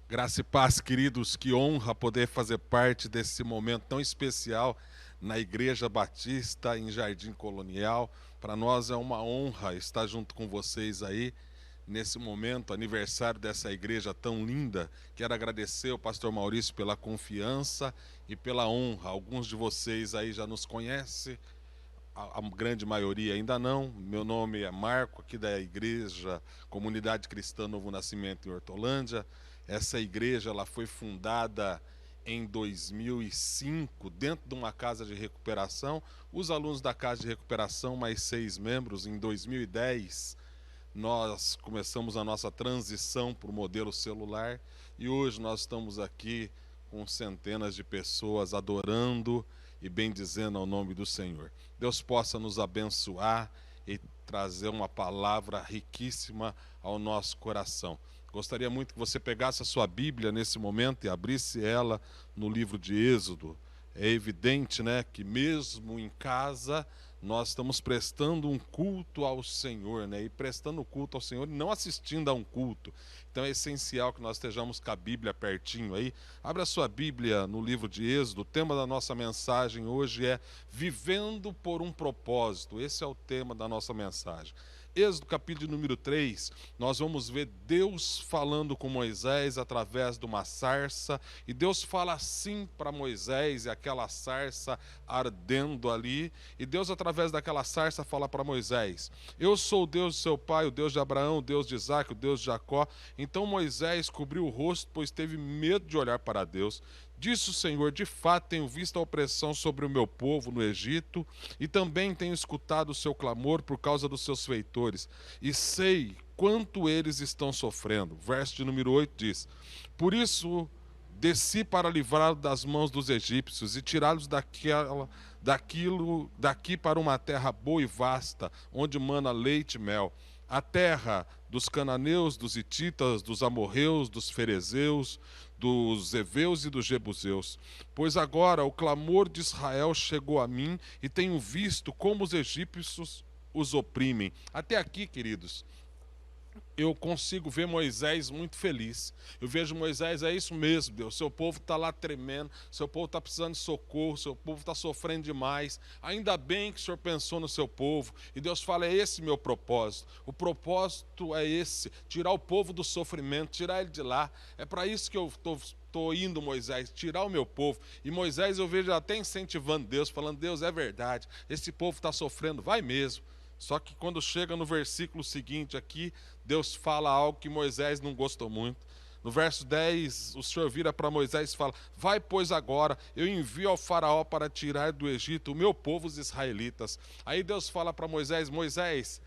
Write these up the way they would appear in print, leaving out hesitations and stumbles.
Graça e paz, queridos, que honra poder fazer parte desse momento tão especial na Igreja Batista em Jardim Colonial. Para nós é uma honra estar junto com vocês aí nesse momento, aniversário dessa igreja tão linda. Quero agradecer ao pastor Maurício pela confiança e pela honra. Alguns de vocês aí já nos conhecem, a grande maioria ainda não. Meu nome é Marco, aqui da igreja Comunidade Cristã Novo Nascimento em Hortolândia. Essa igreja ela foi fundada em 2005, dentro de uma casa de recuperação. Os alunos da casa de recuperação, mais 6 membros, em 2010, nós começamos a nossa transição para o modelo celular e hoje nós estamos aqui com centenas de pessoas adorando e bendizendo ao nome do Senhor. Deus possa nos abençoar e trazer uma palavra riquíssima ao nosso coração. Gostaria muito que você pegasse a sua Bíblia nesse momento e abrisse ela no livro de Êxodo. É evidente, né, que mesmo em casa nós estamos prestando um culto ao Senhor, né? E prestando culto ao Senhor e não assistindo a um culto. Então é essencial que nós estejamos com a Bíblia pertinho aí. Abra a sua Bíblia no livro de Êxodo. O tema da nossa mensagem hoje é Vivendo por um Propósito. Esse é o tema da nossa mensagem. Êxodo capítulo número 3, nós vamos ver Deus falando com Moisés através de uma sarça, e Deus fala assim para Moisés, e aquela sarça ardendo ali, e Deus através daquela sarça fala para Moisés: eu sou o Deus de seu pai, o Deus de Abraão, o Deus de Isaque, o Deus de Jacó. Então Moisés cobriu o rosto, pois teve medo de olhar para Deus. Disse o Senhor: de fato tenho visto a opressão sobre o meu povo no Egito, e também tenho escutado o seu clamor por causa dos seus feitores, e sei quanto eles estão sofrendo. Verso de número 8 diz: por isso desci para livrá-los das mãos dos egípcios e tirá-los daqui para uma terra boa e vasta, onde mana leite e mel, a terra dos cananeus, dos hititas, dos amorreus, dos ferezeus, dos heveus e dos jebuseus. Pois agora o clamor de Israel chegou a mim, e tenho visto como os egípcios os oprimem. Até aqui, queridos, eu consigo ver Moisés muito feliz. Eu vejo Moisés: é isso mesmo, Deus, seu povo está lá tremendo, seu povo está precisando de socorro, seu povo está sofrendo demais. Ainda bem que o Senhor pensou no seu povo. E Deus fala: é esse meu propósito. O propósito é esse: tirar o povo do sofrimento, tirar ele de lá. É para isso que eu estou indo, Moisés, tirar o meu povo. E Moisés, eu vejo até incentivando Deus, falando: Deus, é verdade, esse povo está sofrendo, vai mesmo. Só que quando chega no versículo seguinte aqui, Deus fala algo que Moisés não gostou muito. No verso 10, o Senhor vira para Moisés e fala: vai, pois agora, eu envio ao faraó para tirar do Egito o meu povo, os israelitas. Aí Deus fala para Moisés: Moisés,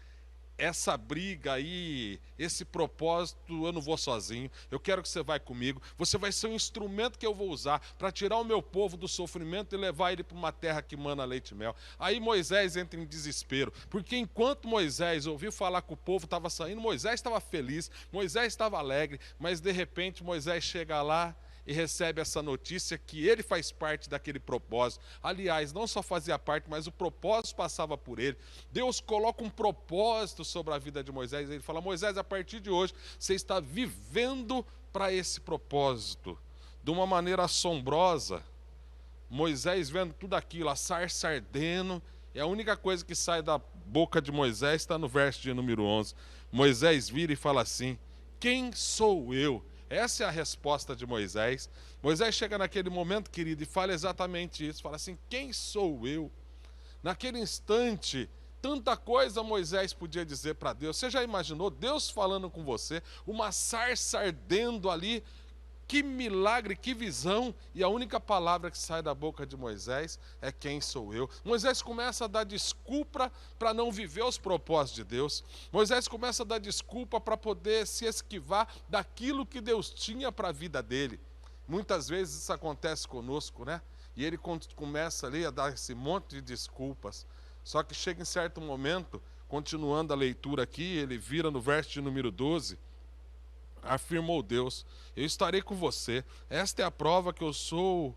essa briga aí, esse propósito, eu não vou sozinho. Eu quero que você vá comigo. Você vai ser um instrumento que eu vou usar para tirar o meu povo do sofrimento e levar ele para uma terra que mana leite e mel. Aí Moisés entra em desespero, porque enquanto Moisés ouviu falar que o povo estava saindo, Moisés estava feliz, Moisés estava alegre, mas de repente Moisés chega lá e recebe essa notícia que ele faz parte daquele propósito. Aliás, não só fazia parte, mas o propósito passava por ele. Deus coloca um propósito sobre a vida de Moisés. Ele fala: Moisés, a partir de hoje, você está vivendo para esse propósito. De uma maneira assombrosa, Moisés vendo tudo aquilo, a sarça ardendo, e a única coisa que sai da boca de Moisés está no verso de número 11. Moisés vira e fala assim: quem sou eu? Essa é a resposta de Moisés. Moisés chega naquele momento, querido, e fala exatamente isso. Fala assim: quem sou eu? Naquele instante, tanta coisa Moisés podia dizer para Deus. Você já imaginou Deus falando com você, uma sarça ardendo ali? Que milagre, que visão! E a única palavra que sai da boca de Moisés é: quem sou eu? Moisés começa a dar desculpa para não viver os propósitos de Deus. Moisés começa a dar desculpa para poder se esquivar daquilo que Deus tinha para a vida dele. Muitas vezes isso acontece conosco, né? E ele começa ali a dar esse monte de desculpas. Só que chega em certo momento, continuando a leitura aqui, ele vira no verso de número 12. Afirmou Deus: eu estarei com você. Esta é a prova que sou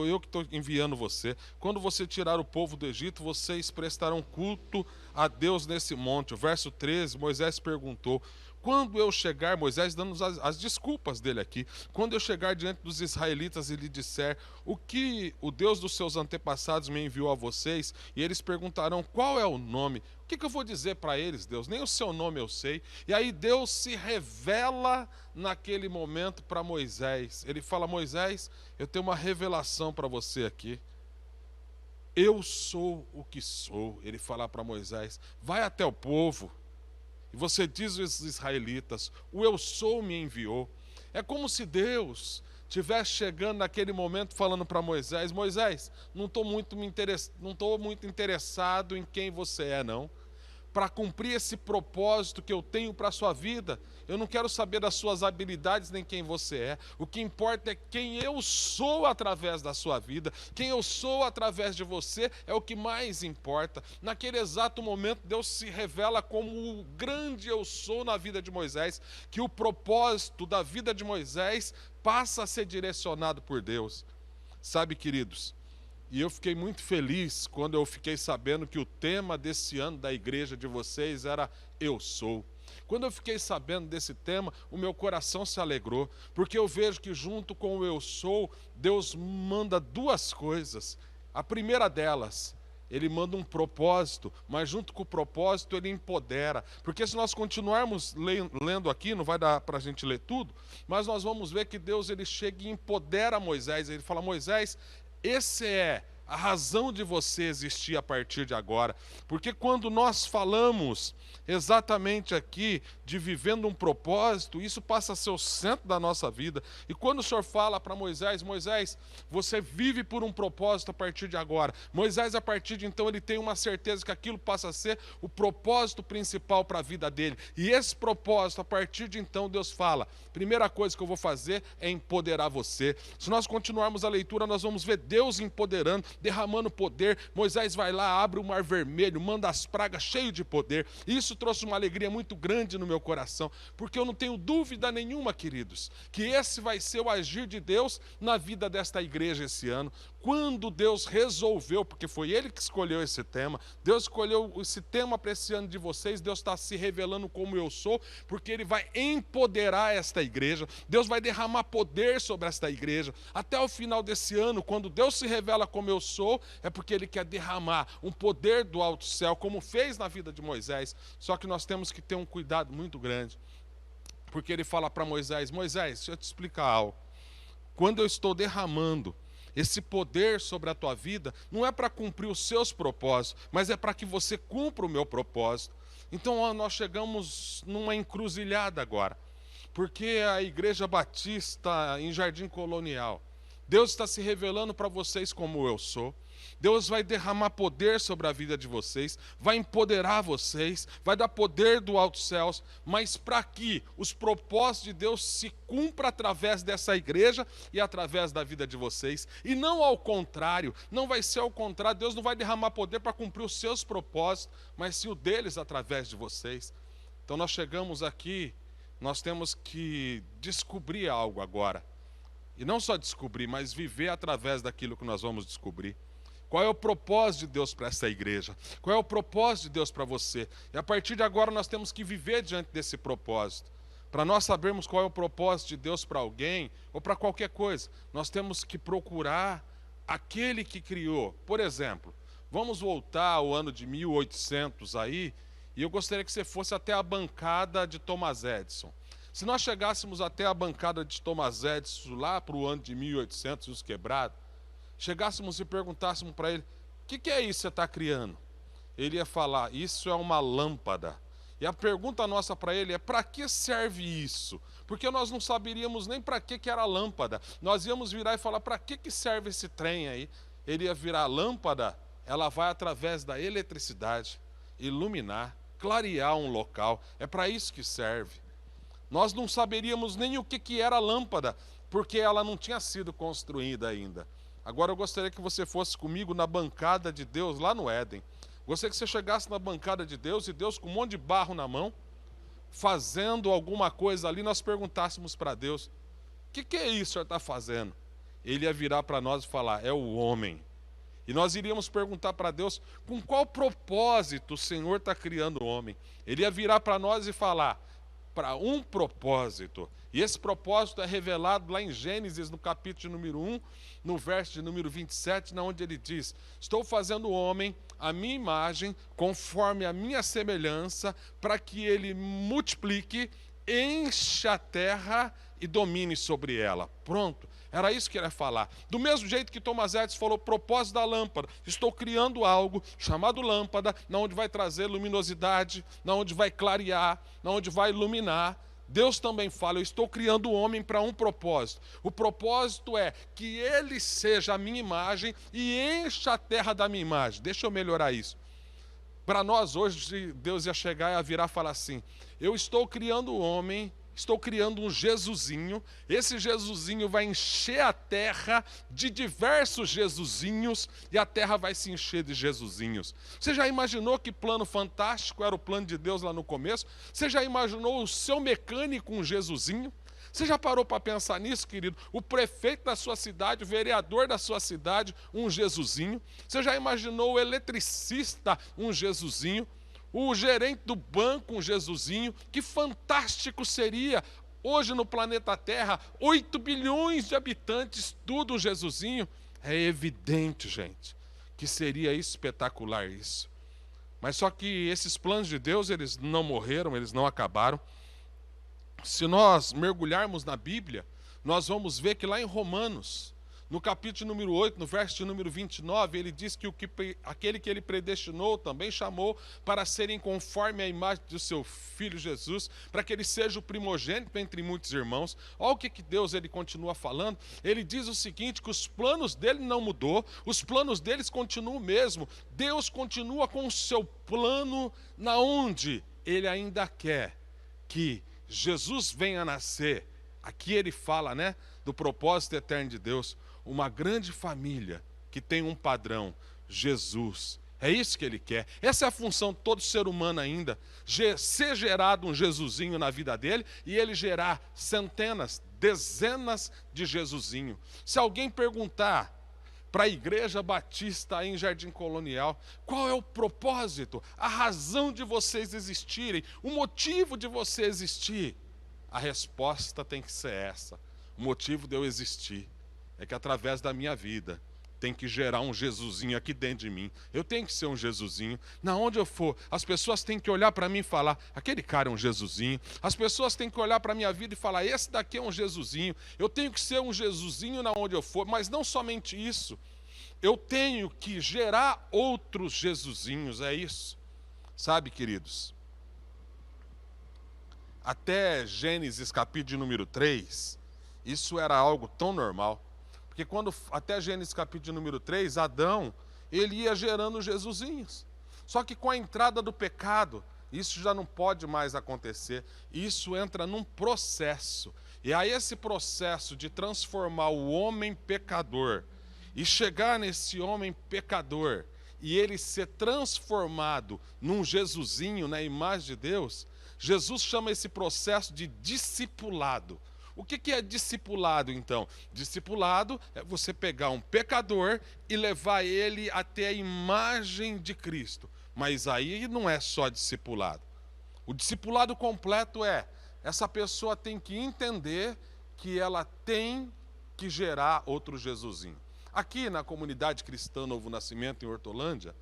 eu que estou enviando você. Quando você tirar o povo do Egito, vocês prestarão culto a Deus nesse monte. O verso 13, Moisés perguntou: quando eu chegar, Moisés dando as desculpas dele aqui, quando eu chegar diante dos israelitas e lhe disser o que o Deus dos seus antepassados me enviou a vocês, e eles perguntarão qual é o nome, o que eu vou dizer para eles, Deus? Nem o seu nome eu sei. E aí Deus se revela naquele momento para Moisés. Ele fala: Moisés, eu tenho uma revelação para você aqui. Eu sou o que sou. Ele fala para Moisés: vai até o povo e você diz aos israelitas: o eu sou me enviou. É como se Deus estivesse chegando naquele momento falando para Moisés: Moisés, não estou muito interessado em quem você é, não. Para cumprir esse propósito que eu tenho para a sua vida, eu não quero saber das suas habilidades nem quem você é. O que importa é quem eu sou através da sua vida. Quem eu sou através de você é o que mais importa. Naquele exato momento, Deus se revela como o grande eu sou na vida de Moisés, que o propósito da vida de Moisés passa a ser direcionado por Deus. Sabe, queridos, e eu fiquei muito feliz quando eu fiquei sabendo que o tema desse ano da igreja de vocês era Eu Sou. Quando eu fiquei sabendo desse tema, o meu coração se alegrou, porque eu vejo que junto com o Eu Sou, Deus manda duas coisas. A primeira delas, Ele manda um propósito, mas junto com o propósito Ele empodera. Porque se nós continuarmos lendo aqui, não vai dar para a gente ler tudo, mas nós vamos ver que Deus ele chega e empodera Moisés. Ele fala: Moisés, essa é a razão de você existir a partir de agora. Porque quando nós falamos exatamente aqui de vivendo um propósito, isso passa a ser o centro da nossa vida. E quando o Senhor fala para Moisés: Moisés, você vive por um propósito a partir de agora. Moisés, a partir de então, ele tem uma certeza que aquilo passa a ser o propósito principal para a vida dele. E esse propósito, a partir de então, Deus fala: primeira coisa que eu vou fazer é empoderar você. Se nós continuarmos a leitura, nós vamos ver Deus empoderando, derramando poder. Moisés vai lá, abre o mar vermelho, manda as pragas cheio de poder. Isso trouxe uma alegria muito grande no meu coração, porque eu não tenho dúvida nenhuma, queridos, que esse vai ser o agir de Deus na vida desta igreja esse ano. Quando Deus resolveu, porque foi Ele que escolheu esse tema, Deus escolheu esse tema para esse ano de vocês, Deus está se revelando como eu sou, porque Ele vai empoderar esta igreja, Deus vai derramar poder sobre esta igreja. Até o final desse ano, quando Deus se revela como eu sou, é porque Ele quer derramar um poder do alto céu, como fez na vida de Moisés. Só que nós temos que ter um cuidado muito grande, porque Ele fala para Moisés: Moisés, deixa eu te explicar algo. Quando eu estou derramando esse poder sobre a tua vida, não é para cumprir os seus propósitos, mas é para que você cumpra o meu propósito. Então nós chegamos numa encruzilhada agora, porque a Igreja Batista em Jardim Colonial, Deus está se revelando para vocês como eu sou. Deus vai derramar poder sobre a vida de vocês, vai empoderar vocês, vai dar poder do alto céus, mas para que os propósitos de Deus se cumpram através dessa igreja e através da vida de vocês, e não ao contrário. Não vai ser ao contrário. Deus não vai derramar poder para cumprir os seus propósitos, mas sim o deles através de vocês. Então nós chegamos aqui, nós temos que descobrir algo agora, e não só descobrir, mas viver através daquilo que nós vamos descobrir. Qual é o propósito de Deus para essa igreja? Qual é o propósito de Deus para você? E a partir de agora nós temos que viver diante desse propósito. Para nós sabermos qual é o propósito de Deus para alguém ou para qualquer coisa, nós temos que procurar aquele que criou. Por exemplo, vamos voltar ao ano de 1800 aí, e eu gostaria que você fosse até a bancada de Thomas Edison. Se nós chegássemos até a bancada de Thomas Edison lá para o ano de 1800 e os quebrados, chegássemos e perguntássemos para ele: o que é isso que você está criando? Ele ia falar: isso é uma lâmpada. E a pergunta nossa para ele é: para que serve isso? Porque nós não saberíamos nem para que era a lâmpada. Nós íamos virar e falar: para que serve esse trem aí? Ele ia virar: a lâmpada, ela vai através da eletricidade iluminar, clarear um local. É para isso que serve. Nós não saberíamos nem o que era a lâmpada, porque ela não tinha sido construída ainda. Agora eu gostaria que você fosse comigo na bancada de Deus, lá no Éden. Gostaria que você chegasse na bancada de Deus, e Deus com um monte de barro na mão, fazendo alguma coisa ali, nós perguntássemos para Deus: o que é isso que o Senhor está fazendo? Ele ia virar para nós e falar: é o homem. E nós iríamos perguntar para Deus: com qual propósito o Senhor está criando o homem? Ele ia virar para nós e falar: para um propósito. E esse propósito é revelado lá em Gênesis, no capítulo número 1, no verso de número 27, onde ele diz: estou fazendo o homem à minha imagem, conforme a minha semelhança, para que ele multiplique, encha a terra e domine sobre ela. Pronto. Era isso que ele ia falar. Do mesmo jeito que Thomas Edison falou, propósito da lâmpada. Estou criando algo chamado lâmpada, onde vai trazer luminosidade, onde vai clarear, onde vai iluminar. Deus também fala, eu estou criando o homem para um propósito. O propósito é que ele seja a minha imagem e encha a terra da minha imagem. Deixa eu melhorar isso. Para nós hoje, Deus ia chegar e ia virar e falar assim: eu estou criando o homem, estou criando um Jesusinho, esse Jesusinho vai encher a terra de diversos Jesusinhos e a terra vai se encher de Jesusinhos. Você já imaginou que plano fantástico era o plano de Deus lá no começo? Você já imaginou o seu mecânico um Jesusinho? Você já parou para pensar nisso, querido? O prefeito da sua cidade, o vereador da sua cidade, um Jesusinho. Você já imaginou o eletricista, um Jesusinho? O gerente do banco, um Jesusinho? Que fantástico seria hoje no planeta Terra, 8 bilhões de habitantes, tudo um Jesusinho. É evidente, gente, que seria espetacular isso. Mas só que esses planos de Deus, eles não morreram, eles não acabaram. Se nós mergulharmos na Bíblia, nós vamos ver que lá em Romanos, no capítulo número 8, no verso de número 29, ele diz que aquele que ele predestinou também chamou para serem conforme a imagem do seu Filho Jesus, para que ele seja o primogênito entre muitos irmãos. Olha o que Deus ele continua falando. Ele diz o seguinte, que os planos dele não mudou, os planos deles continuam o mesmo. Deus continua com o seu plano na onde ele ainda quer que Jesus venha a nascer. Aqui ele fala, do propósito eterno de Deus, uma grande família que tem um padrão, Jesus. É isso que ele quer. Essa é a função de todo ser humano ainda, ser gerado um Jesusinho na vida dele e ele gerar centenas, dezenas de Jesusinho. Se alguém perguntar para a Igreja Batista aí em Jardim Colonial, qual é o propósito, a razão de vocês existirem, o motivo de você existir? A resposta tem que ser essa: o motivo de eu existir é que através da minha vida tem que gerar um Jesusinho aqui dentro de mim. Eu tenho que ser um Jesusinho. Na onde eu for, as pessoas têm que olhar para mim e falar: aquele cara é um Jesusinho. As pessoas têm que olhar para a minha vida e falar: esse daqui é um Jesusinho. Eu tenho que ser um Jesusinho na onde eu for. Mas não somente isso. Eu tenho que gerar outros Jesusinhos. É isso. Sabe, queridos? Até Gênesis capítulo número 3, isso era algo tão normal. Porque até Gênesis capítulo número 3, Adão, ele ia gerando Jesusinhos. Só que com a entrada do pecado, isso já não pode mais acontecer. Isso entra num processo. E aí esse processo de transformar o homem pecador e chegar nesse homem pecador e ele ser transformado num Jesusinho na imagem de Deus, Jesus chama esse processo de discipulado. O que é discipulado, então? Discipulado é você pegar um pecador e levar ele até a imagem de Cristo. Mas aí não é só discipulado. O discipulado completo é, essa pessoa tem que entender que ela tem que gerar outro Jesusinho. Aqui na comunidade cristã Novo Nascimento, em Hortolândia,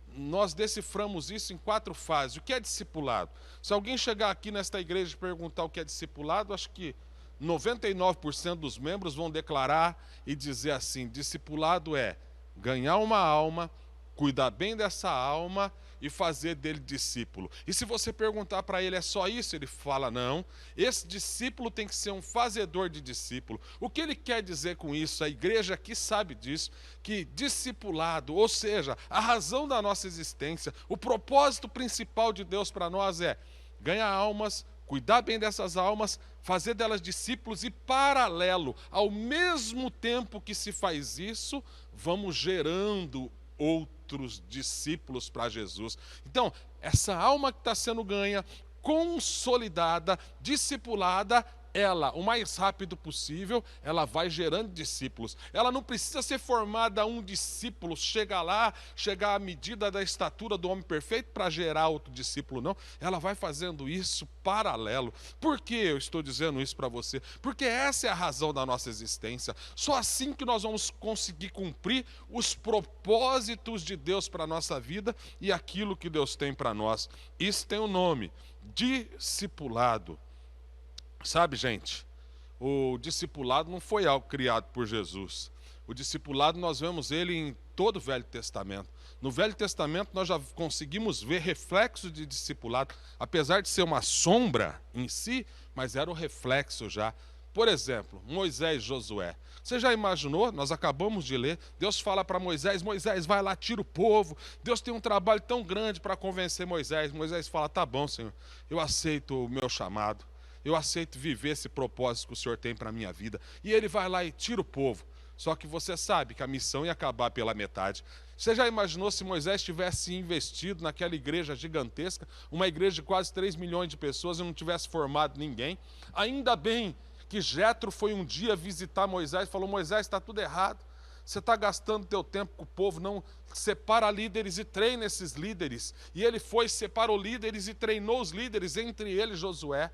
nós deciframos isso em 4 fases. O que é discipulado? Se alguém chegar aqui nesta igreja e perguntar o que é discipulado, acho que 99% dos membros vão declarar e dizer assim: discipulado é ganhar uma alma, cuidar bem dessa alma e fazer dele discípulo. E se você perguntar para ele, é só isso? Ele fala, não. Esse discípulo tem que ser um fazedor de discípulo. O que ele quer dizer com isso? A igreja aqui sabe disso, que discipulado, ou seja, a razão da nossa existência, o propósito principal de Deus para nós é ganhar almas, cuidar bem dessas almas, fazer delas discípulos e, paralelo, ao mesmo tempo que se faz isso, vamos gerando outros discípulos para Jesus. Então, essa alma que está sendo ganha, consolidada, discipulada, ela, o mais rápido possível, ela vai gerando discípulos. Ela não precisa ser formada um discípulo, chegar à medida da estatura do homem perfeito para gerar outro discípulo, não. Ela vai fazendo isso paralelo. Por que eu estou dizendo isso para você? Porque essa é a razão da nossa existência. Só assim que nós vamos conseguir cumprir os propósitos de Deus para a nossa vida e aquilo que Deus tem para nós. Isso tem um nome: discipulado. Sabe, gente, o discipulado não foi algo criado por Jesus. O discipulado nós vemos ele em todo o Velho Testamento. No Velho Testamento nós já conseguimos ver reflexo de discipulado, apesar de ser uma sombra em si, mas era o reflexo já. Por exemplo, Moisés e Josué. Você já imaginou? Nós acabamos de ler. Deus fala para Moisés: Moisés, vai lá, tira o povo. Deus tem um trabalho tão grande para convencer Moisés. Moisés fala: tá bom, Senhor, eu aceito o meu chamado. Eu aceito viver esse propósito que o Senhor tem para a minha vida. E ele vai lá e tira o povo. Só que você sabe que a missão ia acabar pela metade. Você já imaginou se Moisés tivesse investido naquela igreja gigantesca, uma igreja de quase 3 milhões de pessoas, e não tivesse formado ninguém? Ainda bem que Jetro foi um dia visitar Moisés e falou: Moisés, está tudo errado. Você está gastando teu tempo com o povo, não. Separa líderes e treina esses líderes. E ele foi, separou líderes e treinou os líderes, entre eles Josué.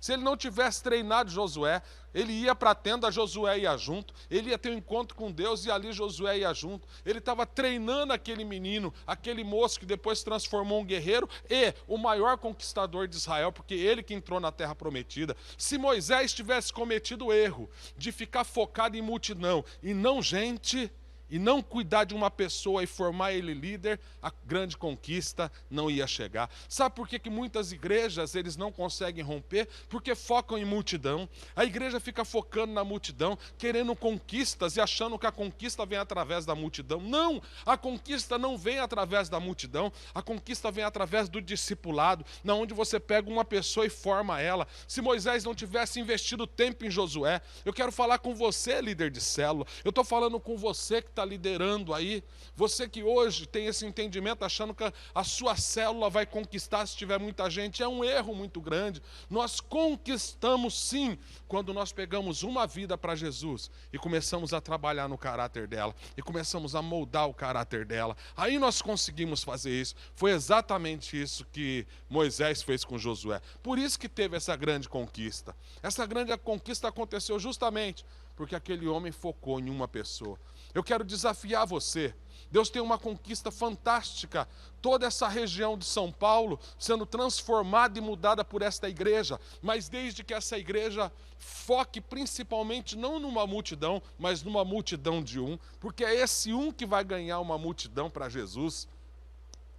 Se ele não tivesse treinado Josué, ele ia para a tenda, Josué ia junto, ele ia ter um encontro com Deus e ali Josué ia junto. Ele estava treinando aquele menino, aquele moço que depois se transformou um guerreiro e o maior conquistador de Israel, porque ele que entrou na terra prometida. Se Moisés tivesse cometido o erro de ficar focado em multidão e não gente, e não cuidar de uma pessoa e formar ele líder, a grande conquista não ia chegar. Sabe por que muitas igrejas eles não conseguem romper? Porque focam em multidão. A igreja fica focando na multidão, querendo conquistas e achando que a conquista vem através da multidão. Não! A conquista não vem através da multidão, a conquista vem através do discipulado, na onde você pega uma pessoa e forma ela. Se Moisés não tivesse investido tempo em Josué, eu quero falar com você, líder de célula, eu estou falando com você que está liderando aí, você que hoje tem esse entendimento achando que a sua célula vai conquistar se tiver muita gente, é um erro muito grande. Nós conquistamos sim quando nós pegamos uma vida para Jesus e começamos a trabalhar no caráter dela e começamos a moldar o caráter dela, aí nós conseguimos fazer isso. Foi exatamente isso que Moisés fez com Josué, por isso que teve essa grande conquista. Essa grande conquista aconteceu justamente porque aquele homem focou em uma pessoa. Eu quero desafiar você. Deus tem uma conquista fantástica. Toda essa região de São Paulo sendo transformada e mudada por esta igreja. Mas desde que essa igreja foque principalmente não numa multidão, mas numa multidão de um. Porque é esse um que vai ganhar uma multidão para Jesus.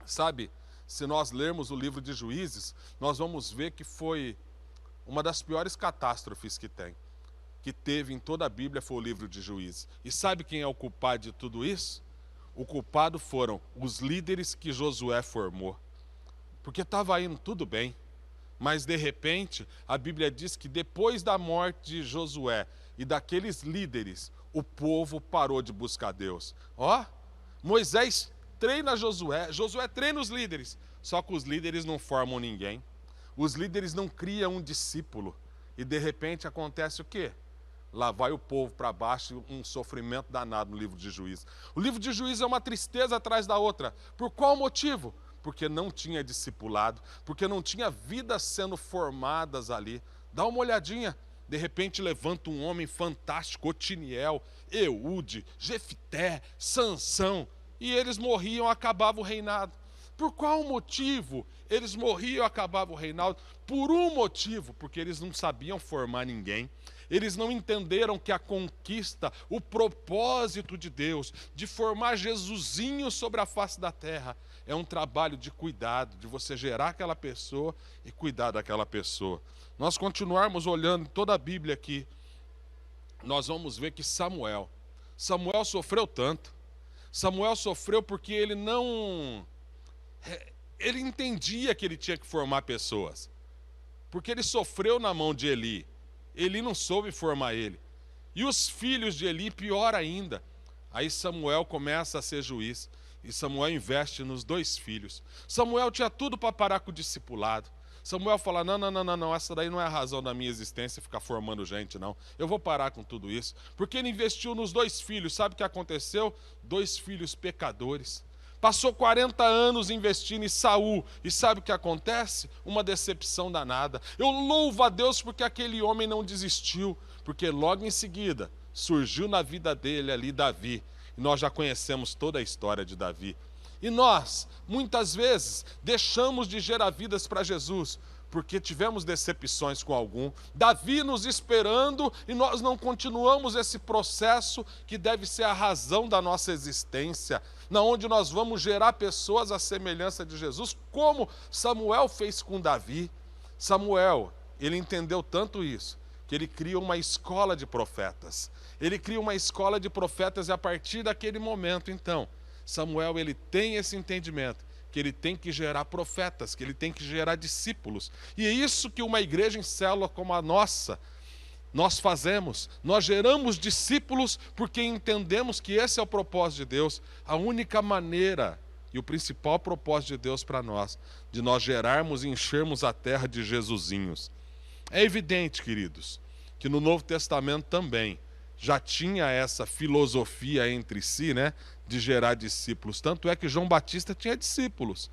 Sabe, se nós lermos o livro de Juízes, nós vamos ver que foi uma das piores catástrofes que teve em toda a Bíblia foi o livro de Juízes. E sabe quem é o culpado de tudo isso? O culpado foram os líderes que Josué formou. Porque estava indo tudo bem, mas de repente a Bíblia diz que depois da morte de Josué e daqueles líderes, o povo parou de buscar Deus. Moisés treina Josué, Josué treina os líderes, só que os líderes não formam ninguém. Os líderes não criam um discípulo. E de repente acontece o quê? Lá vai o povo para baixo, um sofrimento danado no livro de Juízes. O livro de Juízes é uma tristeza atrás da outra. Por qual motivo? Porque não tinha discipulado, porque não tinha vidas sendo formadas ali. Dá uma olhadinha, de repente levanta um homem fantástico, Otiniel, Eude, Jefté, Sansão, e eles morriam, acabava o reinado. Por qual motivo eles morriam e acabava o reinado? Por um motivo, porque eles não sabiam formar ninguém. Eles não entenderam que a conquista, o propósito de Deus, de formar Jesusinho sobre a face da terra, é um trabalho de cuidado, de você gerar aquela pessoa e cuidar daquela pessoa. Nós continuarmos olhando toda a Bíblia aqui, nós vamos ver que Samuel sofreu tanto. Samuel sofreu porque ele entendia que ele tinha que formar pessoas. Porque ele sofreu na mão de Eli. Eli não soube formar ele. E os filhos de Eli, pior ainda. Aí Samuel começa a ser juiz. E Samuel investe nos 2 filhos. Samuel tinha tudo para parar com o discipulado. Samuel fala, não, essa daí não é a razão da minha existência, ficar formando gente, não. Eu vou parar com tudo isso. Porque ele investiu nos 2 filhos, sabe o que aconteceu? 2 filhos pecadores. Passou 40 anos investindo em Saul, e sabe o que acontece? Uma decepção danada. Eu louvo a Deus porque aquele homem não desistiu, porque logo em seguida surgiu na vida dele ali Davi, e nós já conhecemos toda a história de Davi. E nós, muitas vezes, deixamos de gerar vidas para Jesus, porque tivemos decepções com algum, Davi nos esperando, e nós não continuamos esse processo que deve ser a razão da nossa existência, na onde nós vamos gerar pessoas à semelhança de Jesus, como Samuel fez com Davi. Samuel, ele entendeu tanto isso, que ele cria uma escola de profetas. Ele cria uma escola de profetas e a partir daquele momento, então, Samuel, ele tem esse entendimento, que ele tem que gerar profetas, que ele tem que gerar discípulos. E é isso que uma igreja em célula como a nossa, nós fazemos. Nós geramos discípulos porque entendemos que esse é o propósito de Deus. A única maneira e o principal propósito de Deus para nós, de nós gerarmos e enchermos a terra de Jesusinhos. É evidente, queridos, que no Novo Testamento também já tinha essa filosofia entre si, né, de gerar discípulos. Tanto é que João Batista tinha discípulos.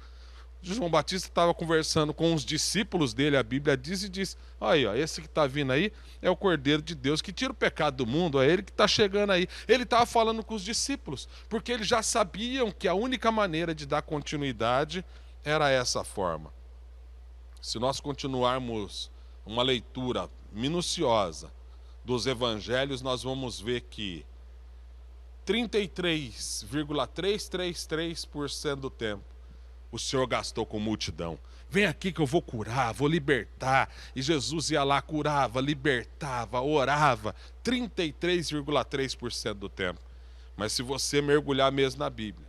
João Batista estava conversando com os discípulos dele, a Bíblia diz e diz, aí, ó, esse que está vindo aí é o Cordeiro de Deus que tira o pecado do mundo, é ele que está chegando aí. Ele estava falando com os discípulos, porque eles já sabiam que a única maneira de dar continuidade era essa forma. Se nós continuarmos uma leitura minuciosa dos evangelhos, nós vamos ver que 33,333% do tempo o Senhor gastou com multidão. Vem aqui que eu vou curar, vou libertar. E Jesus ia lá, curava, libertava, orava. 33,3% do tempo. Mas se você mergulhar mesmo na Bíblia,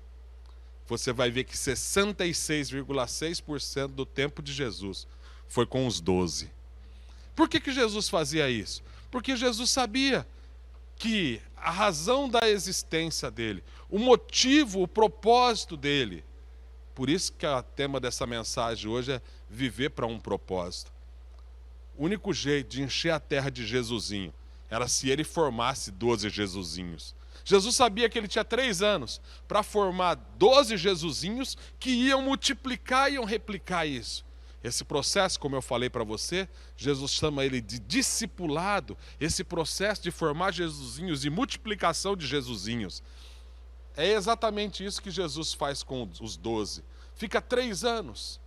você vai ver que 66,6% do tempo de Jesus foi com os 12. Por que Jesus fazia isso? Porque Jesus sabia que a razão da existência dele, o motivo, o propósito dele, por isso que o tema dessa mensagem hoje é viver para um propósito. O único jeito de encher a terra de Jesusinho era se ele formasse 12 Jesusinhos. Jesus sabia que ele tinha 3 anos para formar 12 Jesusinhos que iam multiplicar e iam replicar isso. Esse processo, como eu falei para você, Jesus chama ele de discipulado, esse processo de formar Jesusinhos e multiplicação de Jesusinhos. É exatamente isso que Jesus faz com os 12. Fica 3 anos,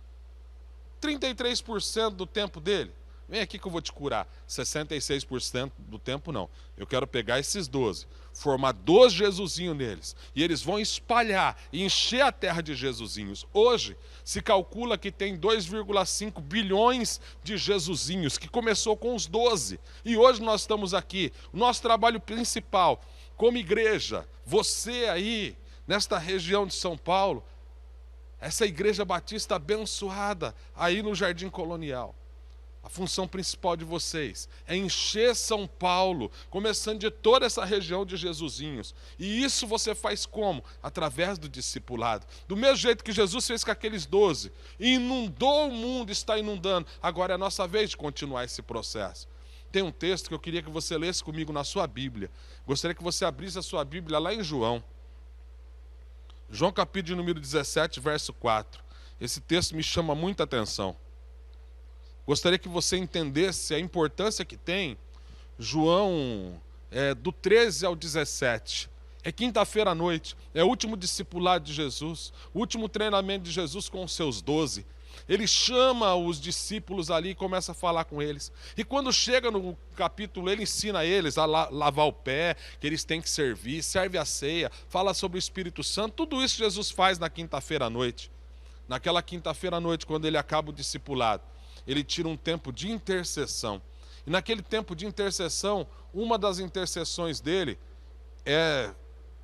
33% do tempo dele. Vem aqui que eu vou te curar. 66% do tempo não. Eu quero pegar esses 12, formar 12 Jesusinhos neles. E eles vão espalhar e encher a terra de Jesusinhos. Hoje se calcula que tem 2,5 bilhões de Jesusinhos, que começou com os 12. E hoje nós estamos aqui. O nosso trabalho principal como igreja, você aí, nesta região de São Paulo, essa igreja batista abençoada aí no Jardim Colonial. A função principal de vocês é encher São Paulo, começando de toda essa região de Jesusinhos. E isso você faz como? Através do discipulado. Do mesmo jeito que Jesus fez com aqueles 12, inundou o mundo, está inundando. Agora é a nossa vez de continuar esse processo. Tem um texto que eu queria que você lesse comigo na sua Bíblia. Gostaria que você abrisse a sua Bíblia lá em João. João capítulo número 17, verso 4. Esse texto me chama muita atenção. Gostaria que você entendesse a importância que tem João do 13 ao 17. É quinta-feira à noite, é o último discipulado de Jesus, o último treinamento de Jesus com os seus 12. Ele chama os discípulos ali e começa a falar com eles. E quando chega no capítulo, ele ensina eles a lavar o pé, que eles têm que servir, serve a ceia, fala sobre o Espírito Santo. Tudo isso Jesus faz na quinta-feira à noite. Naquela quinta-feira à noite, quando ele acaba o discipulado, ele tira um tempo de intercessão. E naquele tempo de intercessão, uma das intercessões dele é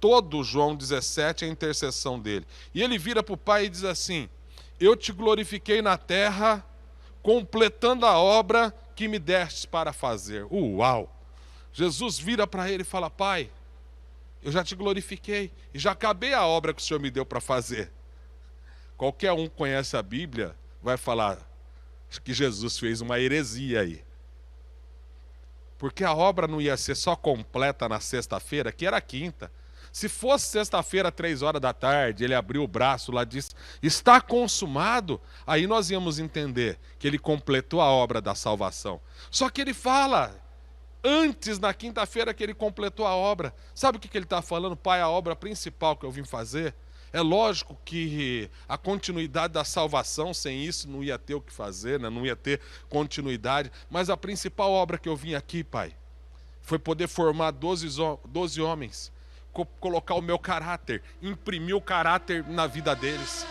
todo João 17, a intercessão dele. E ele vira para o Pai e diz assim: eu te glorifiquei na terra, completando a obra que me destes para fazer. Uau! Jesus vira para ele e fala: Pai, eu já te glorifiquei e já acabei a obra que o Senhor me deu para fazer. Qualquer um que conhece a Bíblia vai falar: que Jesus fez uma heresia aí. Porque a obra não ia ser só completa na sexta-feira, que era quinta. Se fosse sexta-feira, 3 horas da tarde, ele abriu o braço lá e disse, está consumado, aí nós íamos entender que ele completou a obra da salvação. Só que ele fala, antes, na quinta-feira, que ele completou a obra. Sabe o que ele está falando? Pai, a obra principal que eu vim fazer, é lógico que a continuidade da salvação, sem isso não ia ter o que fazer, né? Não ia ter continuidade, mas a principal obra que eu vim aqui, Pai, foi poder formar 12 homens, colocar o meu caráter, imprimir o caráter na vida deles.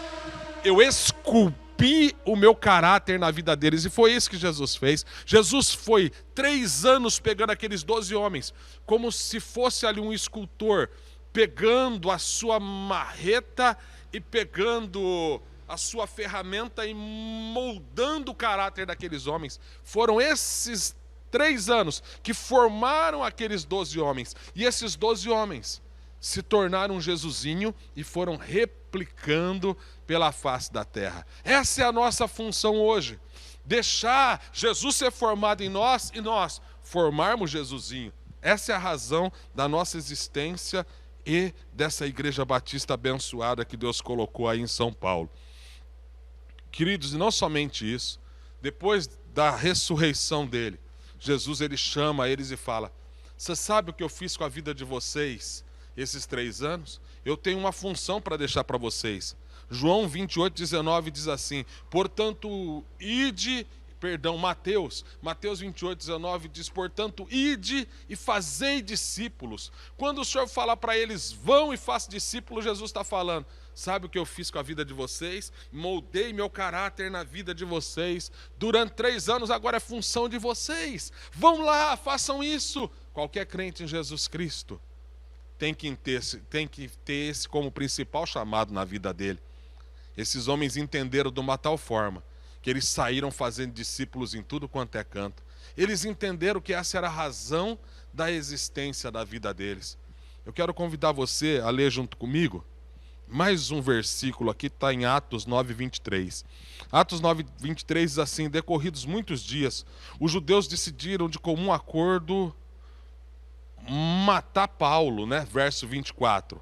Eu esculpi o meu caráter na vida deles, e foi isso que Jesus fez. Jesus foi 3 anos pegando aqueles 12 homens, como se fosse ali um escultor, pegando a sua marreta e pegando a sua ferramenta e moldando o caráter daqueles homens. Foram esses 3 anos que formaram aqueles 12 homens, e esses 12 homens se tornaram um Jesusinho e foram replicando pela face da terra. Essa é a nossa função hoje, deixar Jesus ser formado em nós e nós formarmos Jesusinho. Essa é a razão da nossa existência e dessa igreja batista abençoada que Deus colocou aí em São Paulo. Queridos, e não somente isso, depois da ressurreição dele, Jesus ele chama eles e fala, você sabe o que eu fiz com a vida de vocês esses 3 anos? Eu tenho uma função para deixar para vocês. João 28:19 diz assim, portanto, Mateus 28:19 diz, portanto, ide e fazei discípulos. Quando o Senhor fala para eles, vão e façam discípulos, Jesus está falando, sabe o que eu fiz com a vida de vocês? Moldei meu caráter na vida de vocês, durante 3 anos, agora é função de vocês. Vão lá, façam isso. Qualquer crente em Jesus Cristo tem que ter esse como principal chamado na vida dele. Esses homens entenderam de uma tal forma que eles saíram fazendo discípulos em tudo quanto é canto. Eles entenderam que essa era a razão da existência da vida deles. Eu quero convidar você a ler junto comigo mais um versículo aqui, está em Atos 9:23. Atos 9:23 diz assim, decorridos muitos dias, os judeus decidiram de comum acordo matar Paulo, né? Verso 24.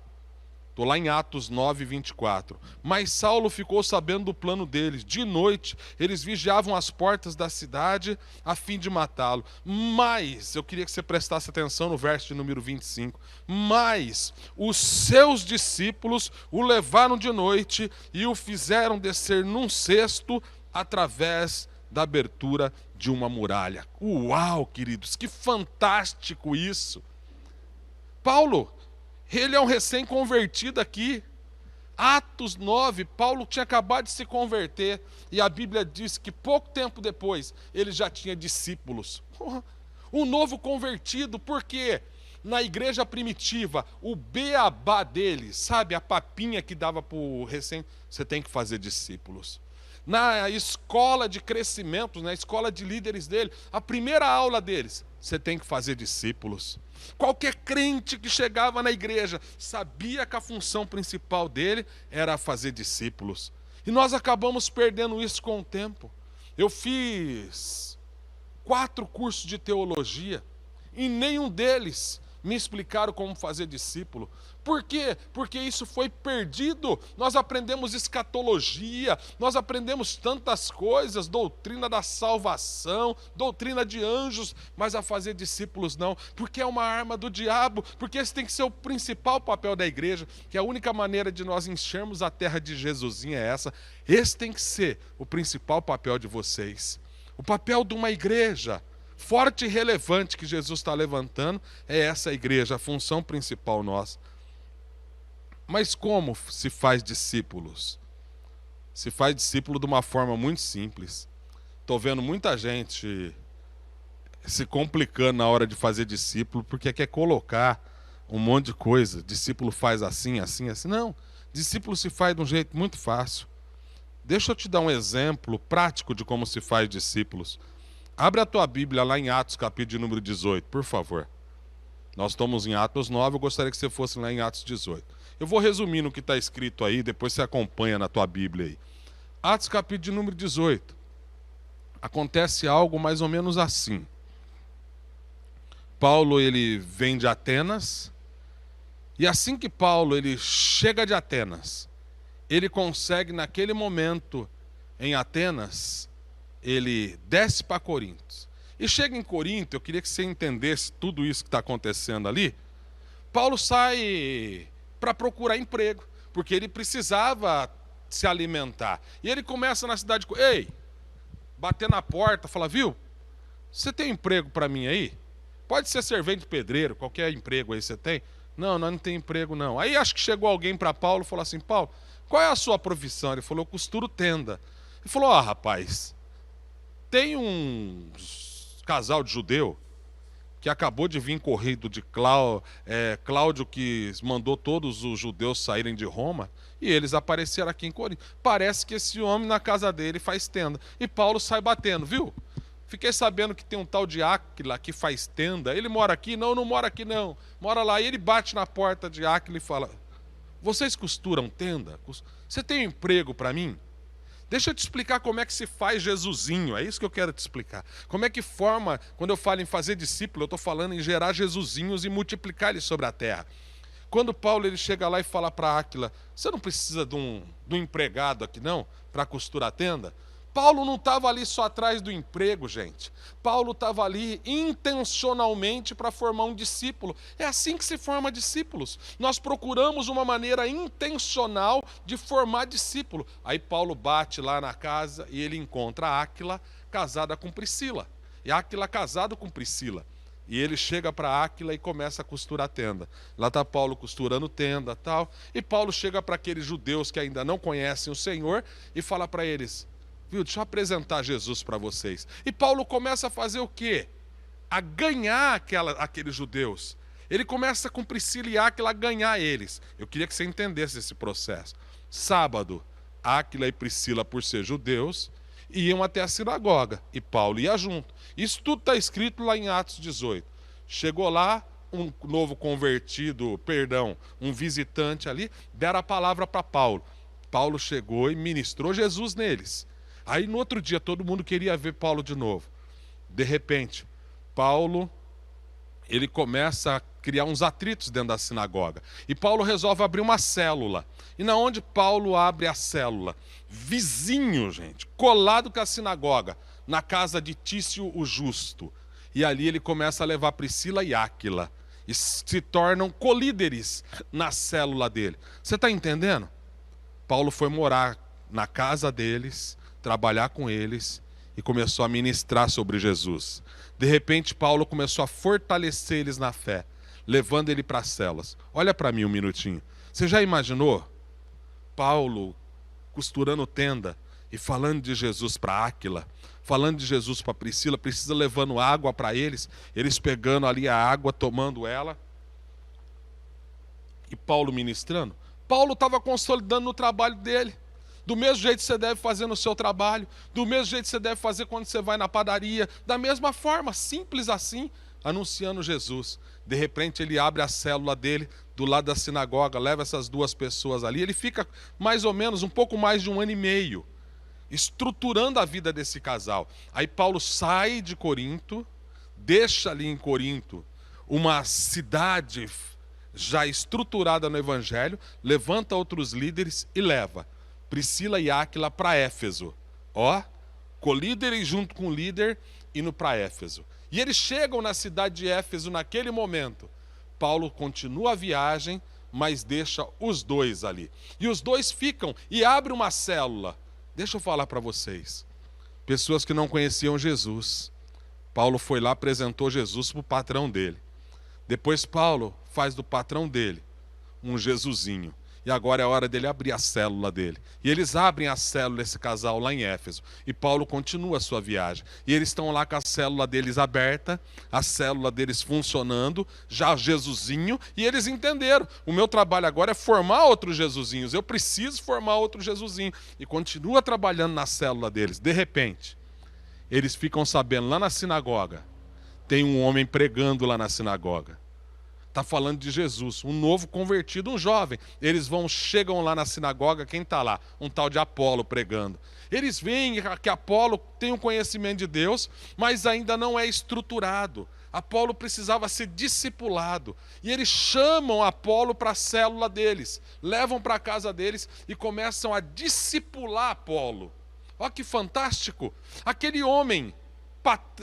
Estou lá em Atos 9:24. Mas Saulo ficou sabendo do plano deles. De noite, eles vigiavam as portas da cidade a fim de matá-lo. Mas, eu queria que você prestasse atenção no verso de número 25. Mas os seus discípulos o levaram de noite e o fizeram descer num cesto através da abertura de uma muralha. Uau, queridos, que fantástico isso! Paulo, ele é um recém-convertido aqui. Atos 9, Paulo tinha acabado de se converter. E a Bíblia diz que pouco tempo depois, ele já tinha discípulos. Um novo convertido, por quê? Na igreja primitiva, o beabá deles, sabe, a papinha que dava para o recém, você tem que fazer discípulos. Na escola de crescimento, na escola de líderes dele, a primeira aula deles, você tem que fazer discípulos. Qualquer crente que chegava na igreja sabia que a função principal dele era fazer discípulos. E nós acabamos perdendo isso com o tempo. Eu fiz 4 cursos de teologia, e nenhum deles me explicaram como fazer discípulo. Por quê? Porque isso foi perdido. Nós aprendemos escatologia, nós aprendemos tantas coisas, doutrina da salvação, doutrina de anjos, mas a fazer discípulos não, porque é uma arma do diabo, porque esse tem que ser o principal papel da igreja, que a única maneira de nós enchermos a terra de Jesusinho é essa. Esse tem que ser o principal papel de vocês. O papel de uma igreja forte e relevante que Jesus está levantando é essa igreja, a função principal nossa. Mas como se faz discípulos? Se faz discípulo de uma forma muito simples. Estou vendo muita gente se complicando na hora de fazer discípulo, porque quer colocar um monte de coisa. Discípulo faz assim, assim, assim. Não, discípulo se faz de um jeito muito fácil. Deixa eu te dar um exemplo prático de como se faz discípulos. Abre a tua Bíblia lá em Atos, capítulo de número 18, por favor. Nós estamos em Atos 9, eu gostaria que você fosse lá em Atos 18. Eu vou resumir no que está escrito aí, depois você acompanha na tua Bíblia aí. Atos capítulo de número 18. acontece algo mais ou menos assim. Paulo, ele vem de Atenas, e assim que Paulo ele chega de Atenas, ele consegue naquele momento em Atenas, ele desce para Corinto. E chega em Corinto, eu queria que você entendesse tudo isso que está acontecendo ali. Paulo sai para procurar emprego, porque ele precisava se alimentar. E ele começa na cidade, ei, bater na porta, fala, viu, você tem emprego para mim aí? Pode ser servente pedreiro, qualquer emprego aí você tem? Não, nós não tem emprego não. Aí acho que chegou alguém para Paulo e falou assim, Paulo, qual é a sua profissão? Ele falou, eu costuro tenda. Ele falou, rapaz, tem um casal de judeu que acabou de vir corrido de Cláudio, que mandou todos os judeus saírem de Roma, e eles apareceram aqui em Corinto. Parece que esse homem na casa dele faz tenda. E Paulo sai batendo, viu? Fiquei sabendo que tem um tal de Áquila que faz tenda. Ele mora aqui? Não, não mora aqui não. Mora lá. E ele bate na porta de Áquila e fala, vocês costuram tenda? Você tem um emprego para mim? Deixa eu te explicar como é que se faz Jesusinho, é isso que eu quero te explicar. Como é que forma, quando eu falo em fazer discípulo, eu estou falando em gerar Jesusinhos e multiplicar eles sobre a terra. Quando Paulo ele chega lá e fala para Áquila, você não precisa de um empregado aqui não, para costurar a tenda? Paulo não estava ali só atrás do emprego, gente. Paulo estava ali intencionalmente para formar um discípulo. É assim que se forma discípulos. Nós procuramos uma maneira intencional de formar discípulo. Aí Paulo bate lá na casa e ele encontra Áquila casada com Priscila. E Áquila casado com Priscila. E ele chega para Áquila e começa a costurar a tenda. Lá está Paulo costurando tenda e tal. E Paulo chega para aqueles judeus que ainda não conhecem o Senhor e fala para eles, viu, deixa eu apresentar Jesus para vocês. E Paulo começa a fazer o quê? A ganhar aqueles judeus. Ele começa com Priscila e Áquila a ganhar eles. Eu queria que você entendesse esse processo. Sábado, Áquila e Priscila, por ser judeus, iam até a sinagoga. E Paulo ia junto. Isso tudo está escrito lá em Atos 18. Chegou lá, um novo convertido, um visitante ali, deram a palavra para Paulo. Paulo chegou e ministrou Jesus neles. Aí no outro dia todo mundo queria ver Paulo de novo. De repente, Paulo, ele começa a criar uns atritos dentro da sinagoga. E Paulo resolve abrir uma célula. E na onde Paulo abre a célula? Vizinho, gente, colado com a sinagoga, na casa de Tício o Justo. E ali ele começa a levar Priscila e Áquila. E se tornam colíderes na célula dele. Você está entendendo? Paulo foi morar na casa deles, trabalhar com eles e começou a ministrar sobre Jesus. De repente, Paulo começou a fortalecer eles na fé, levando ele para as celas. Olha para mim um minutinho. Você já imaginou Paulo costurando tenda e falando de Jesus para Áquila, falando de Jesus para Priscila, Priscila levando água para eles, eles pegando ali a água, tomando ela, e Paulo ministrando? Paulo estava consolidando no trabalho dele. Do mesmo jeito que você deve fazer no seu trabalho, do mesmo jeito que você deve fazer quando você vai na padaria, da mesma forma, simples assim, anunciando Jesus. De repente ele abre a célula dele do lado da sinagoga, leva essas duas pessoas ali, ele fica mais ou menos um pouco mais de 1 ano e meio, estruturando a vida desse casal. Aí Paulo sai de Corinto, deixa ali em Corinto uma cidade já estruturada no Evangelho, levanta outros líderes e leva Priscila e Áquila para Éfeso. Ó, colíderes junto com o líder indo para Éfeso. E eles chegam na cidade de Éfeso naquele momento. Paulo continua a viagem, mas deixa os dois ali. E os dois ficam e abre uma célula. Deixa eu falar para vocês. Pessoas que não conheciam Jesus. Paulo foi lá, apresentou Jesus para o patrão dele. Depois Paulo faz do patrão dele um Jesusinho. E agora é a hora dele abrir a célula dele. E eles abrem a célula desse casal lá em Éfeso. E Paulo continua a sua viagem. E eles estão lá com a célula deles aberta, a célula deles funcionando, já Jesusinho, e eles entenderam. O meu trabalho agora é formar outros Jesusinhos. Eu preciso formar outro Jesusinho. E continua trabalhando na célula deles. De repente, eles ficam sabendo lá na sinagoga, tem um homem pregando lá na sinagoga. Está falando de Jesus, um novo convertido, um jovem. Eles chegam lá na sinagoga, quem está lá? Um tal de Apolo pregando. Eles veem que Apolo tem um conhecimento de Deus, mas ainda não é estruturado. Apolo precisava ser discipulado. E eles chamam Apolo para a célula deles, levam para a casa deles e começam a discipular Apolo. Olha que fantástico! Aquele homem,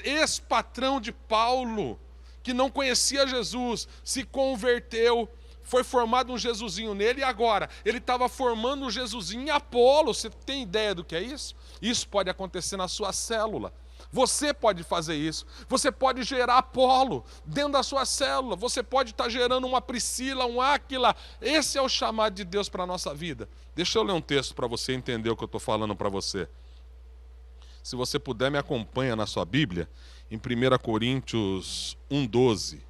ex-patrão de Paulo, que não conhecia Jesus, se converteu, foi formado um Jesusinho nele, e agora ele estava formando um Jesusinho em Apolo. Você tem ideia do que é isso? Isso pode acontecer na sua célula. Você pode fazer isso. Você pode gerar Apolo dentro da sua célula. Você pode estar gerando uma Priscila, um Áquila. Esse é o chamado de Deus para a nossa vida. Deixa eu ler um texto para você entender o que eu estou falando para você. Se você puder, me acompanha na sua Bíblia, em 1 Coríntios 1,12.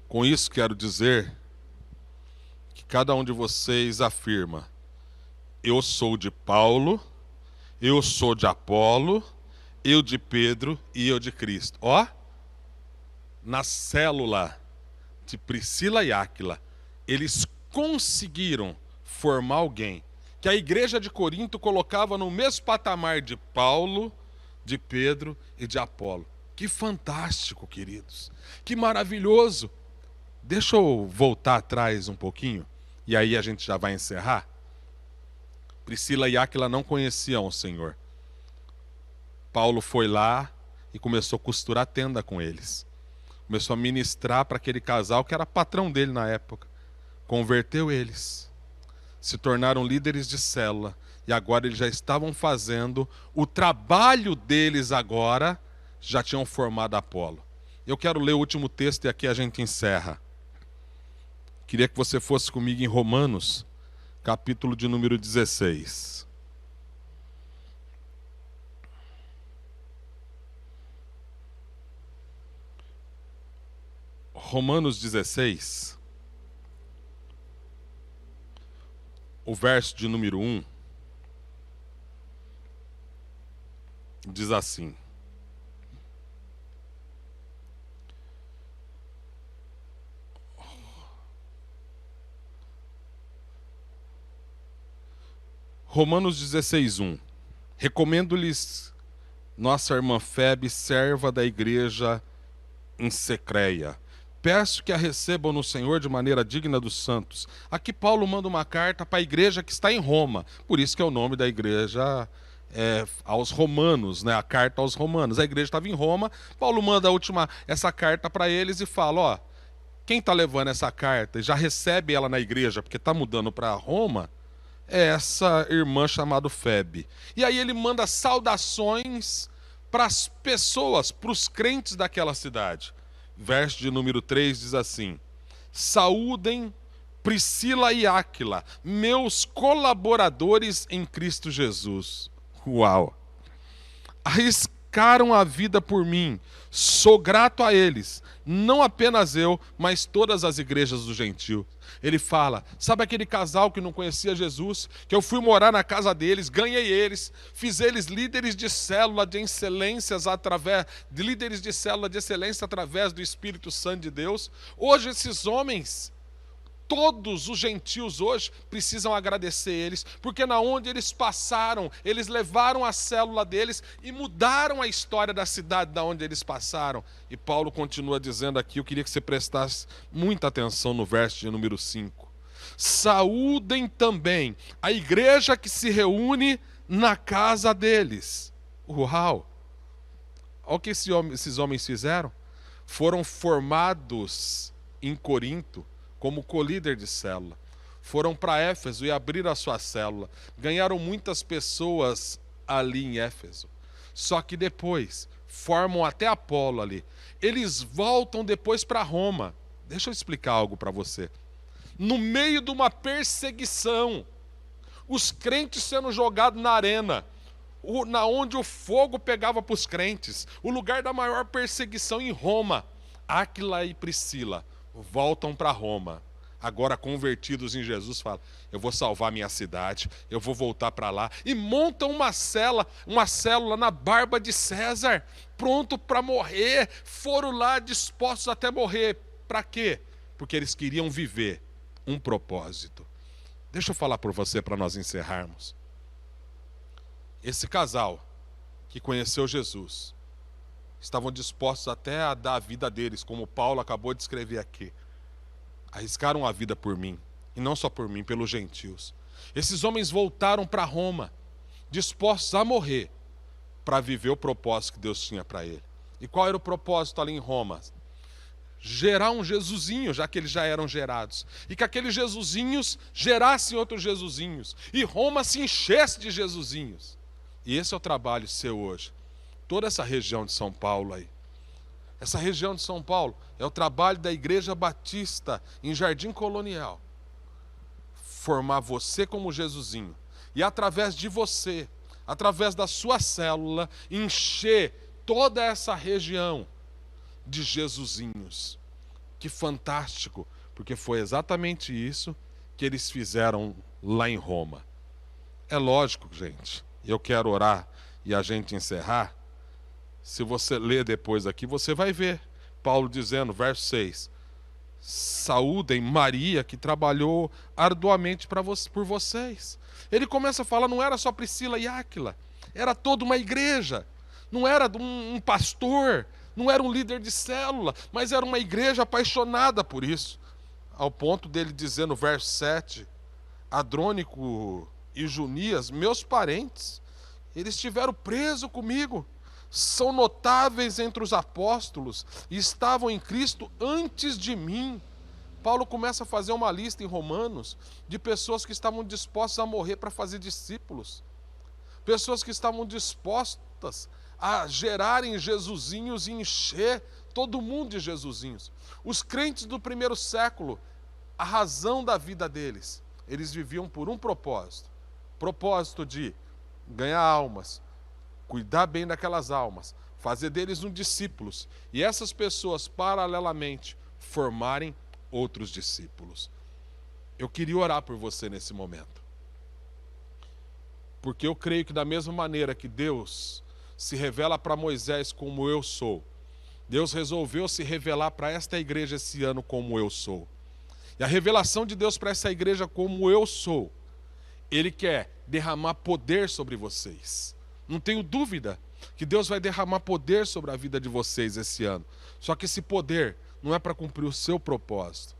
Com isso quero dizer que cada um de vocês afirma: eu sou de Paulo, eu sou de Apolo, eu de Pedro e eu de Cristo. Ó, na célula de Priscila e Áquila, eles conseguiram formar alguém que a igreja de Corinto colocava no mesmo patamar de Paulo, de Pedro e de Apolo. Que fantástico, queridos. Que maravilhoso. Deixa eu voltar atrás um pouquinho, e aí a gente já vai encerrar. Priscila e Áquila não conheciam o Senhor. Paulo foi lá e começou a costurar a tenda com eles. Começou a ministrar para aquele casal que era patrão dele na época. Converteu eles. Se tornaram líderes de célula. E agora eles já estavam fazendo o trabalho deles agora, já tinham formado Apolo. Eu quero ler o último texto e aqui a gente encerra. Queria que você fosse comigo em Romanos, capítulo de número 16. Romanos 16, o verso de número 1, diz assim: Romanos 16, 1. Recomendo-lhes nossa irmã Febe, serva da igreja em Secreia. Peço que a recebam no Senhor de maneira digna dos santos. Aqui Paulo manda uma carta para a igreja que está em Roma. Por isso que é o nome da igreja aos romanos, né? A carta aos romanos. A igreja estava em Roma. Paulo manda essa carta para eles e fala: ó, quem está levando essa carta e já recebe ela na igreja, porque está mudando para Roma, é essa irmã chamada Febe. E aí ele manda saudações para as pessoas, para os crentes daquela cidade. Verso de número 3 diz assim: saúdem Priscila e Áquila, meus colaboradores em Cristo Jesus. Uau! Arriscaram a vida por mim, sou grato a eles, não apenas eu, mas todas as igrejas do gentio. Ele fala: sabe aquele casal que não conhecia Jesus, que eu fui morar na casa deles, ganhei eles, fiz eles líderes de célula de excelências líderes de célula de excelência através do Espírito Santo de Deus? Hoje esses homens, todos os gentios hoje precisam agradecer eles, porque na onde eles passaram, eles levaram a célula deles e mudaram a história da cidade da onde eles passaram. E Paulo continua dizendo aqui, eu queria que você prestasse muita atenção no verso de número 5. Saúdem também a igreja que se reúne na casa deles. Uau! Olha o que esses homens fizeram. Foram formados em Corinto como colíder de célula. Foram para Éfeso e abriram a sua célula. Ganharam muitas pessoas ali em Éfeso. Só que depois, formam até Apolo ali. Eles voltam depois para Roma. Deixa eu explicar algo para você. No meio de uma perseguição, os crentes sendo jogados na arena, onde o fogo pegava para os crentes, o lugar da maior perseguição em Roma, Áquila e Priscila voltam para Roma. agora convertidos em Jesus, falam: eu vou salvar minha cidade, eu vou voltar para lá. E montam uma célula na barba de César, pronto para morrer. Foram lá dispostos até morrer. Para quê? Porque eles queriam viver um propósito. Deixa eu falar por você para nós encerrarmos. Esse casal que conheceu Jesus, estavam dispostos até a dar a vida deles, como Paulo acabou de escrever aqui. Arriscaram a vida por mim, e não só por mim, pelos gentios. Esses homens voltaram para Roma, dispostos a morrer, para viver o propósito que Deus tinha para ele. E qual era o propósito ali em Roma? Gerar um Jesusinho, já que eles já eram gerados. E que aqueles Jesusinhos gerassem outros Jesusinhos. E Roma se enchesse de Jesusinhos. E esse é o trabalho seu hoje. Toda essa região de São Paulo aí. Essa região de São Paulo é o trabalho da Igreja Batista em Jardim Colonial. Formar você como Jesusinho. E através de você, através da sua célula, encher toda essa região de Jesusinhos. Que fantástico, porque foi exatamente isso que eles fizeram lá em Roma. É lógico, gente, eu quero orar e a gente encerrar. Se você ler depois aqui, você vai ver Paulo dizendo, verso 6, saúdem Maria, que trabalhou arduamente por vocês. Ele começa a falar, não era só Priscila e Áquila, era toda uma igreja, não era um pastor, não era um líder de célula, mas era uma igreja apaixonada por isso. Ao ponto dele dizer no verso 7, Adrônico e Junias, meus parentes, eles estiveram presos comigo, são notáveis entre os apóstolos e estavam em Cristo antes de mim. Paulo começa a fazer uma lista em Romanos de pessoas que estavam dispostas a morrer para fazer discípulos. Pessoas que estavam dispostas a gerarem Jesusinhos e encher todo mundo de Jesusinhos. Os crentes do primeiro século, a razão da vida deles, eles viviam por um propósito. Propósito de ganhar almas, cuidar bem daquelas almas, fazer deles um discípulos. E essas pessoas, paralelamente, formarem outros discípulos. Eu queria orar por você nesse momento. Porque eu creio que da mesma maneira que Deus se revela para Moisés como eu sou, Deus resolveu se revelar para esta igreja esse ano como eu sou. E a revelação de Deus para essa igreja como eu sou, Ele quer derramar poder sobre vocês. Não tenho dúvida que Deus vai derramar poder sobre a vida de vocês esse ano. Só que esse poder não é para cumprir o seu propósito.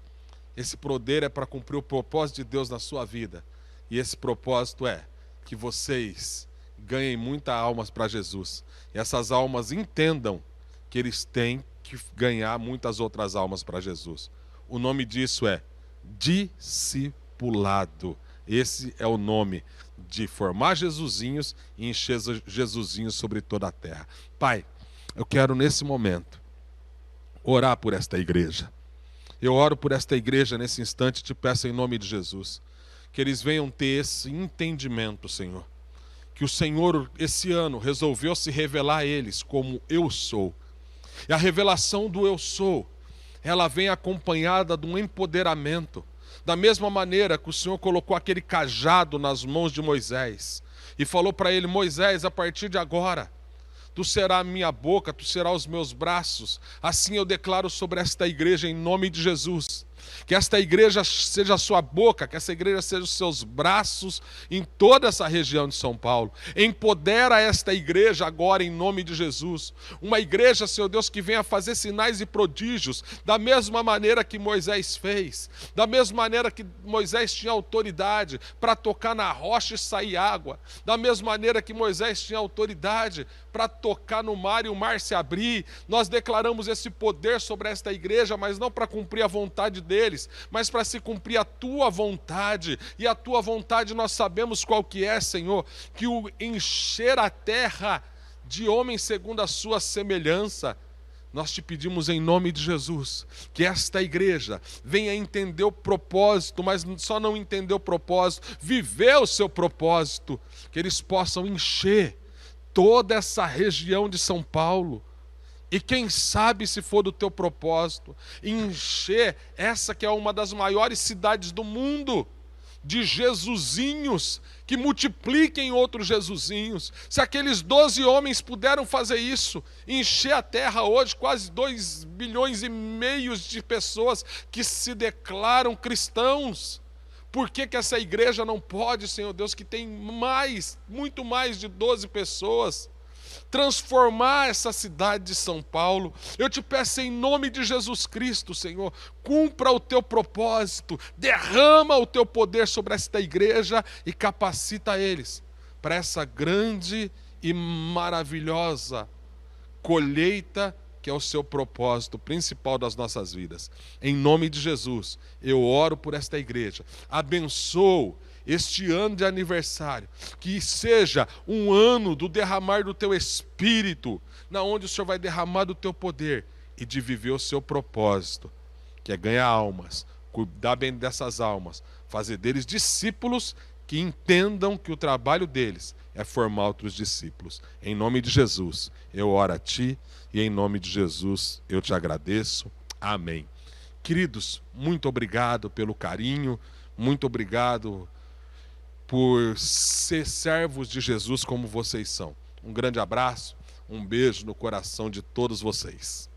Esse poder é para cumprir o propósito de Deus na sua vida. E esse propósito é que vocês ganhem muitas almas para Jesus. E essas almas entendam que eles têm que ganhar muitas outras almas para Jesus. O nome disso é discipulado. Esse é o nome de formar Jesusinhos e encher Jesusinhos sobre toda a terra. Pai, eu quero nesse momento orar por esta igreja. Eu oro por esta igreja nesse instante e te peço em nome de Jesus, que eles venham ter esse entendimento, Senhor. Que o Senhor, esse ano, resolveu se revelar a eles como eu sou. E a revelação do eu sou, ela vem acompanhada de um empoderamento. Da mesma maneira que o Senhor colocou aquele cajado nas mãos de Moisés e falou para ele, Moisés, a partir de agora, tu serás a minha boca, tu serás os meus braços. Assim eu declaro sobre esta igreja em nome de Jesus. Que esta igreja seja a sua boca, que essa igreja seja os seus braços em toda essa região de São Paulo. Empodera esta igreja agora em nome de Jesus. Uma igreja, Senhor Deus, que venha fazer sinais e prodígios, da mesma maneira que Moisés fez. Da mesma maneira que Moisés tinha autoridade para tocar na rocha e sair água. Da mesma maneira que Moisés tinha autoridade para tocar no mar e o mar se abrir. Nós declaramos esse poder sobre esta igreja, mas não para cumprir a vontade deles, mas para se cumprir a tua vontade. E a tua vontade nós sabemos qual que é, Senhor, que o encher a terra de homens segundo a sua semelhança. Nós te pedimos em nome de Jesus, que esta igreja venha entender o propósito, mas só não entender o propósito, viver o seu propósito, que eles possam encher toda essa região de São Paulo, E quem sabe, se for do teu propósito, encher essa que é uma das maiores cidades do mundo, de Jesusinhos, que multipliquem outros Jesusinhos. Se aqueles 12 homens puderam fazer isso, encher a terra hoje, quase 2,5 bilhões de pessoas que se declaram cristãos, por que que essa igreja não pode, Senhor Deus, que tem mais, muito mais de 12 pessoas, transformar essa cidade de São Paulo? Eu te peço em nome de Jesus Cristo, Senhor, cumpra o teu propósito, derrama o teu poder sobre esta igreja e capacita eles para essa grande e maravilhosa colheita que é o seu propósito principal das nossas vidas. Em nome de Jesus, eu oro por esta igreja, abençoo este ano de aniversário, que seja um ano do derramar do teu Espírito, na onde o Senhor vai derramar do teu poder e de viver o seu propósito, que é ganhar almas, cuidar bem dessas almas, fazer deles discípulos que entendam que o trabalho deles é formar outros discípulos. Em nome de Jesus, eu oro a Ti e em nome de Jesus eu te agradeço. Amém. Queridos, muito obrigado pelo carinho, muito obrigado por ser servos de Jesus como vocês são. Um grande abraço, um beijo no coração de todos vocês.